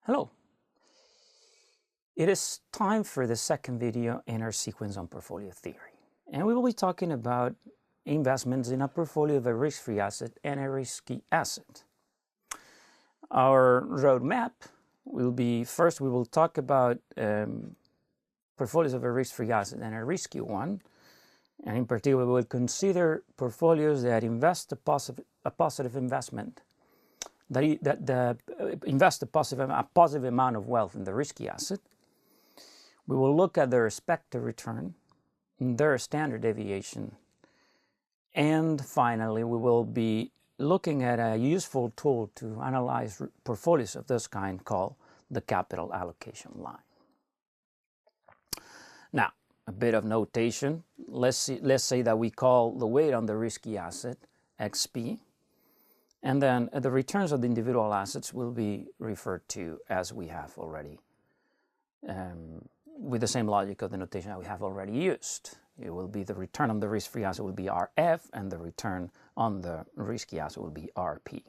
Hello. It is time for the second video in our sequence on portfolio theory. And we will be talking about investments in a portfolio of a risk-free asset and a risky asset. Our roadmap will be, first we will talk about portfolios of a risk-free asset and a risky one. And in particular, we will consider portfolios that invest a positive investment, that invest a positive amount of wealth in the risky asset. We will look at their expected return, their standard deviation, and finally we will be looking at a useful tool to analyze portfolios of this kind called the capital allocation line. Now, a bit of notation. Let's say that we call the weight on the risky asset XP, and then the returns of the individual assets will be referred to as we have already, with the same logic of the notation that we have already used. It will be the return on the risk-free asset will be RF, and the return on the risky asset will be RP.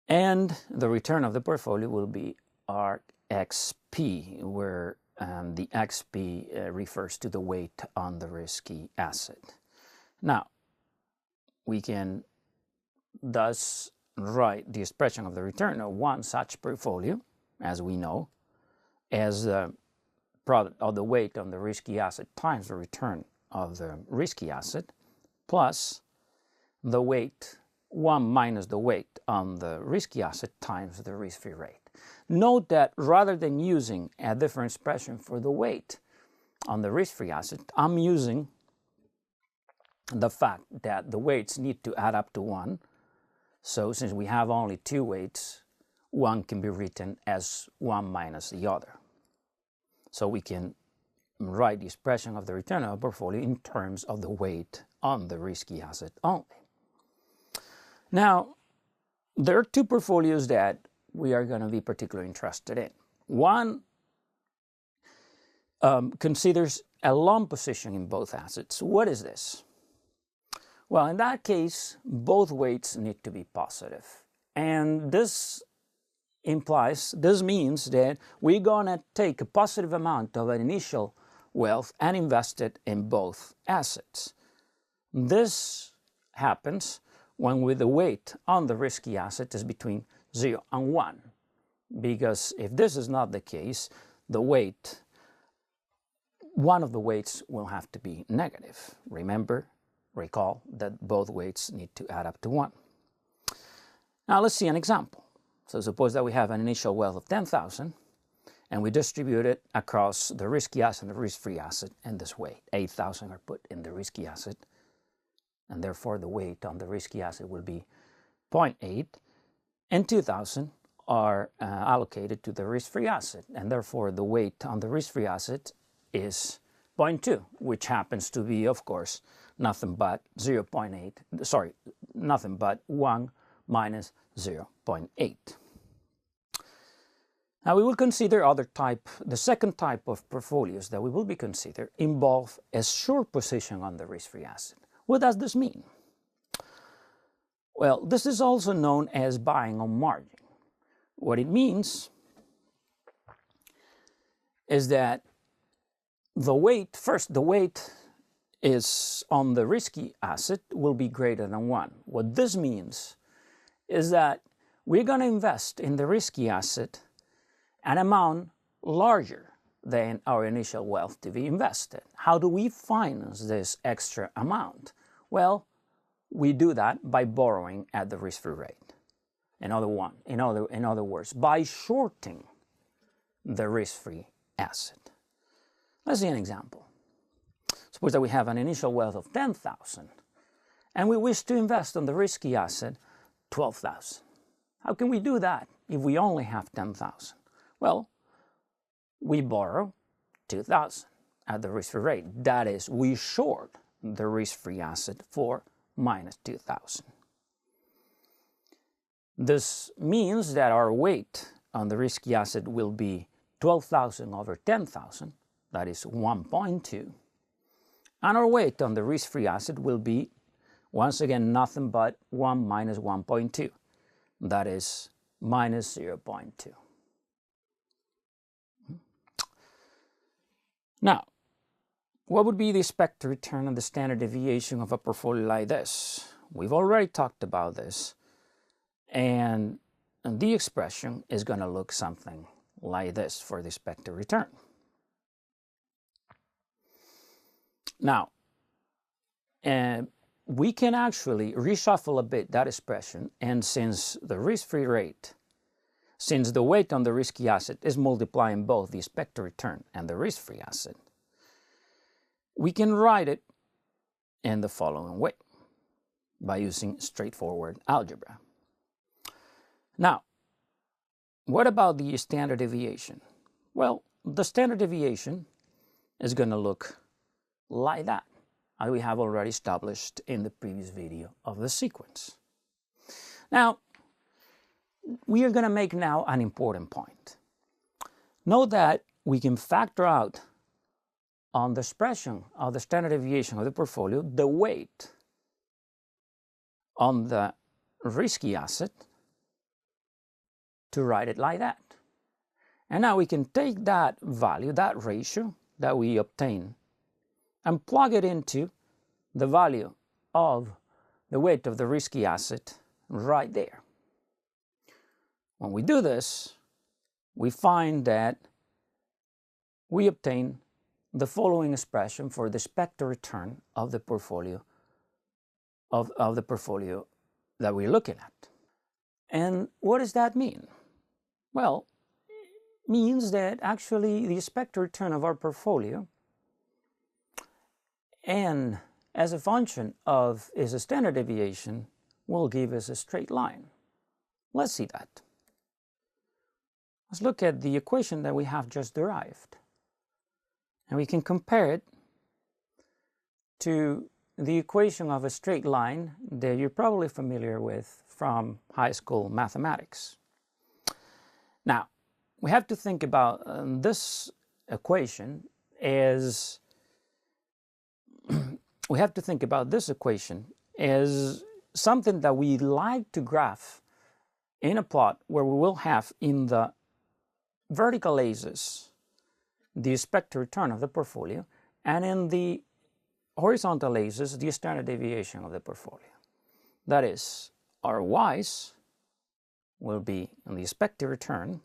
And the return of the portfolio will be RXP, where the XP refers to the weight on the risky asset. Now, we can thus write the expression of the return of one such portfolio, as we know, as the product of the weight on the risky asset times the return of the risky asset, plus the weight, 1 minus the weight on the risky asset times the risk-free rate. Note that rather than using a different expression for the weight on the risk-free asset, I'm using the fact that the weights need to add up to 1. So since we have only two weights, one can be written as 1 minus the other. So we can write the expression of the return of a portfolio in terms of the weight on the risky asset only. Now, there are two portfolios that we are going to be particularly interested in. One considers a long position in both assets. What is this? Well, in that case, both weights need to be positive. And this means that we're going to take a positive amount of an initial wealth and invest it in both assets. This happens when with the weight on the risky asset is between 0 and 1. Because if this is not the case, the weight, one of the weights will have to be negative. Recall that both weights need to add up to 1. Now let's see an example. So suppose that we have an initial wealth of 10,000 and we distribute it across the risky asset and the risk-free asset in this way. 8,000 are put in the risky asset, and therefore the weight on the risky asset will be 0.8, and 2,000 are allocated to the risk-free asset, and therefore the weight on the risk-free asset is 0.2, which happens to be, of course, nothing but 1 minus 0.8. Now we will consider the second type of portfolios that we will be considering involve a short position on the risk-free asset. What does this mean? Well, this is also known as buying on margin. What it means is that the weight is on the risky asset will be greater than 1. What this means is that we're going to invest in the risky asset an amount larger than our initial wealth to be invested. How do we finance this extra amount? Well, we do that by borrowing at the risk-free rate. In other words, by shorting the risk-free asset. Let's see an example. Suppose that we have an initial wealth of 10,000 and we wish to invest on the risky asset 12,000. How can we do that if we only have 10,000? Well, we borrow 2,000 at the risk-free rate. That is, we short the risk-free asset for minus 2,000. This means that our weight on the risky asset will be 12,000 over 10,000, that is 1.2. And our weight on the risk-free asset will be, once again, nothing but 1 minus 1.2. That is minus 0.2. Now, what would be the expected return on the standard deviation of a portfolio like this? We've already talked about this, and the expression is going to look something like this for the expected return. Now, we can actually reshuffle a bit that expression, and since the risk-free rate, since the weight on the risky asset is multiplying both the expected return and the risk-free asset, we can write it in the following way by using straightforward algebra. Now, what about the standard deviation? Well, the standard deviation is going to look like that, as we have already established in the previous video of the sequence. Now, we are going to make now an important point. Note that we can factor out on the expression of the standard deviation of the portfolio the weight on the risky asset to write it like that. And now we can take that value, that ratio that we obtain, and plug it into the value of the weight of the risky asset right there. When we do this, we find that we obtain the following expression for the expected return of the portfolio of the portfolio that we're looking at. And what does that mean? Well, it means that actually the expected return of our portfolio, and as a function of its standard deviation, will give us a straight line. Let's see that. Let's look at the equation that we have just derived. And we can compare it to the equation of a straight line that you're probably familiar with from high school mathematics. Now, we have to think about this equation as something that we like to graph in a plot where we will have in the vertical axis the expected return of the portfolio, and in the horizontal axis the standard deviation of the portfolio. That is, our y's will be in the expected return,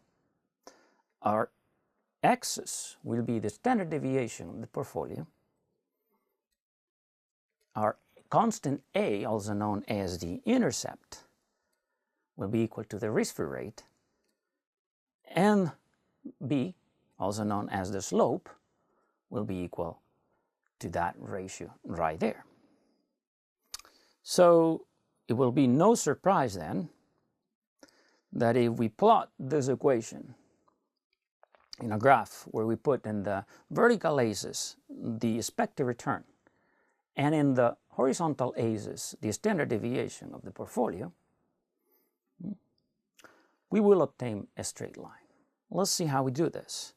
our x's will be the standard deviation of the portfolio, our constant a, also known as the intercept, will be equal to the risk-free rate, and b, also known as the slope, will be equal to that ratio right there. So it will be no surprise then that if we plot this equation in a graph where we put in the vertical axis the expected return and in the horizontal axis the standard deviation of the portfolio, we will obtain a straight line. Let's see how we do this.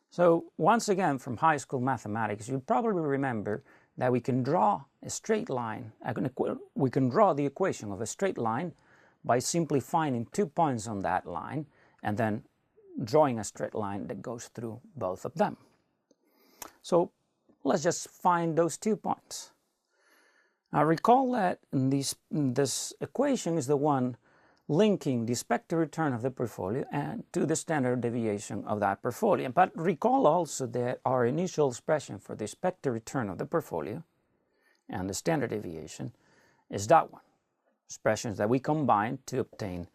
So once again, from high school mathematics, you probably remember that we can draw a straight line, we can draw the equation of a straight line by simply finding 2 points on that line and then drawing a straight line that goes through both of them. So let's just find those 2 points. Now recall that this equation is the one linking the expected return of the portfolio and to the standard deviation of that portfolio. But recall also that our initial expression for the expected return of the portfolio and the standard deviation is that one, expressions that we combine to obtain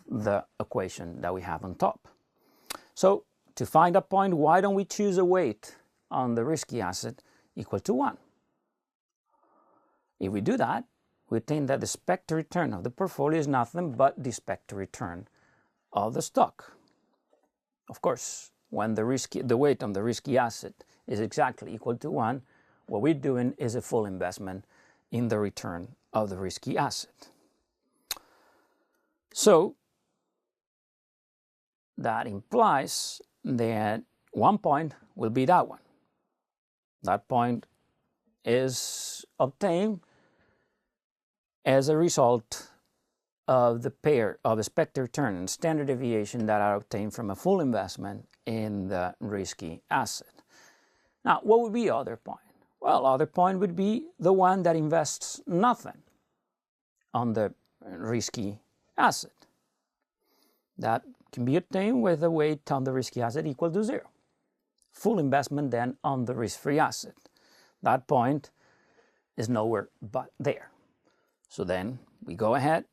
the equation that we have on top. So to find a point, why don't we choose a weight on the risky asset equal to 1? If we do that, we obtain that the expected return of the portfolio is nothing but the expected return of the stock. Of course, when the weight on the risky asset is exactly equal to 1, what we're doing is a full investment in the return of the risky asset. So that implies that one point will be that one. That point is obtained as a result of the pair of expected return and standard deviation that are obtained from a full investment in the risky asset. Now, what would be other point? Well, other point would be the one that invests nothing on the risky asset. That can be obtained with a weight on the risky asset equal to 0. Full investment then on the risk-free asset. That point is nowhere but there. So then we go ahead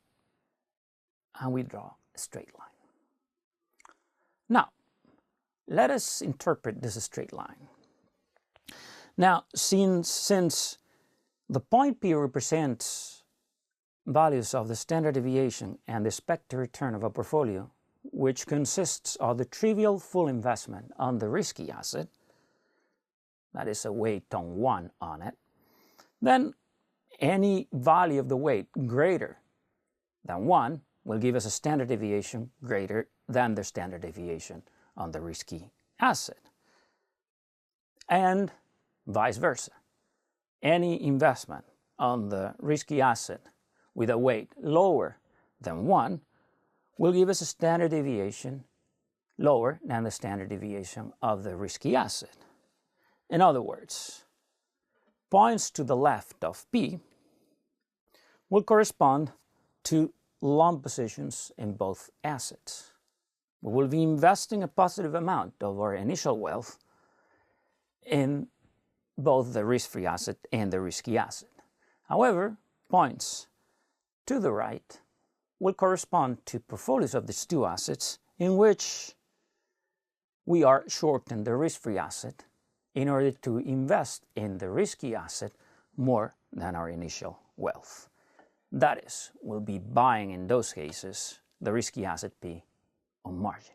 and we draw a straight line. Now, let us interpret this straight line. Now, since the point P represents values of the standard deviation and the expected return of a portfolio, which consists of the trivial full investment on the risky asset, that is a weight on 1 on it, then any value of the weight greater than 1 will give us a standard deviation greater than the standard deviation on the risky asset. And vice versa. Any investment on the risky asset with a weight lower than 1 will give us a standard deviation lower than the standard deviation of the risky asset. In other words, points to the left of P will correspond to long positions in both assets. We will be investing a positive amount of our initial wealth in both the risk-free asset and the risky asset. However, points to the right will correspond to portfolios of these two assets in which we are shorting the risk-free asset in order to invest in the risky asset more than our initial wealth. That is, we'll be buying in those cases the risky asset P on margin.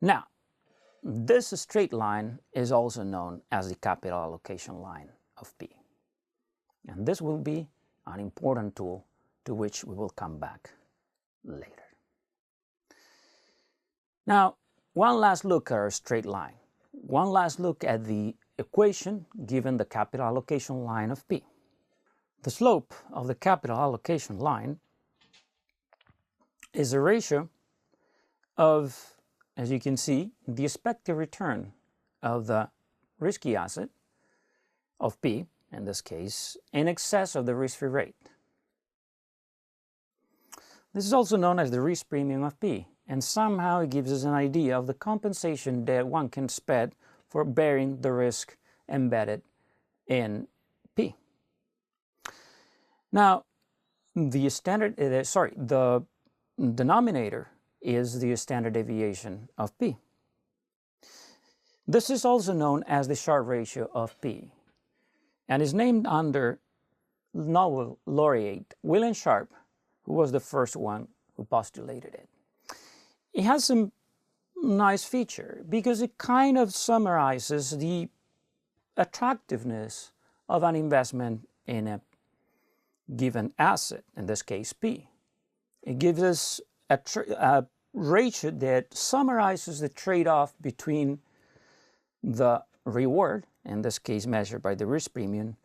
Now, this straight line is also known as the capital allocation line of P. And this will be an important tool to which we will come back later. Now, one last look at our straight line. One last look at the equation given the capital allocation line of P. The slope of the capital allocation line is a ratio of, as you can see, the expected return of the risky asset of P, in this case, in excess of the risk-free rate. This is also known as the risk premium of P, and somehow it gives us an idea of the compensation that one can expect for bearing the risk embedded in P. Now, the denominator is the standard deviation of P. This is also known as the Sharpe ratio of P, and is named under Nobel laureate William Sharpe, who was the first one who postulated it. It has some nice feature because it kind of summarizes the attractiveness of an investment in a given asset, in this case P. It gives us a ratio that summarizes the trade-off between the reward, in this case measured by the risk premium,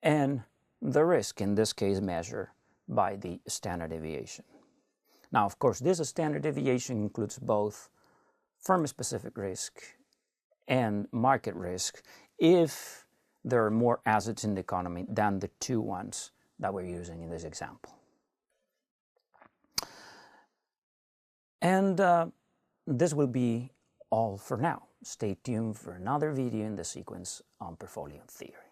and the risk, in this case measured by the standard deviation. Now, of course, this standard deviation includes both firm-specific risk and market risk if there are more assets in the economy than the two ones that we're using in this example. And this will be all for now. Stay tuned for another video in the sequence on portfolio theory.